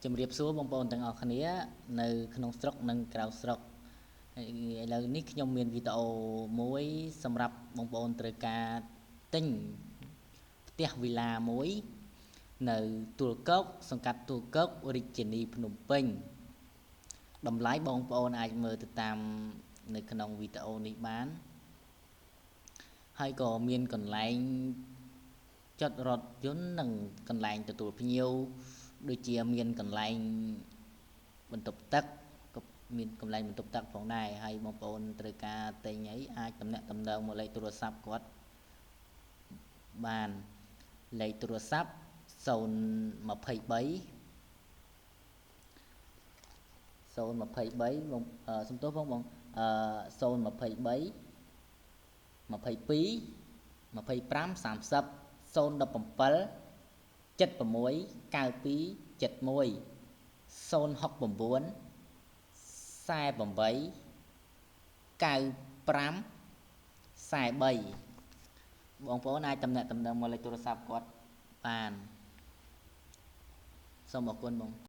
ជំរាបសួរបងប្អូនទាំងអស់គ្នានៅក្នុងស្រុកនិងក្រៅស្រុកឥឡូវនេះខ្ញុំមានវីដេអូមួយសម្រាប់បងប្អូនត្រូវការទិញផ្ទះវីឡាមួយនៅទួលគោកសង្កាត់ទួលគោករាជធានីភ្នំពេញតម្លៃបងប្អូនអាចមើលទៅតាមនៅក្នុងវីដេអូនេះបានហើយក៏មានកន្លែងចតរថយន្តនិងកន្លែងទទួលភ្ញៀវដូចជាមានកន្លែងបន្ទប់ទឹកក៏មានកន្លែងបន្ទប់ទឹកផងដែរហើយបងប្អូនត្រូវការទិញអីអាចតំណាក់តំណងមកលេខទូរស័ព្ទគាត់បានលេខទូរស័ព្ទ023 សំទោសបង023 22 25 30 017 76 92 71 069 48 95 43បងប្អូនអាចតំណាក់តំណងមកលេខទូរស័ព្ទគាត់បានសូមអរគុណបង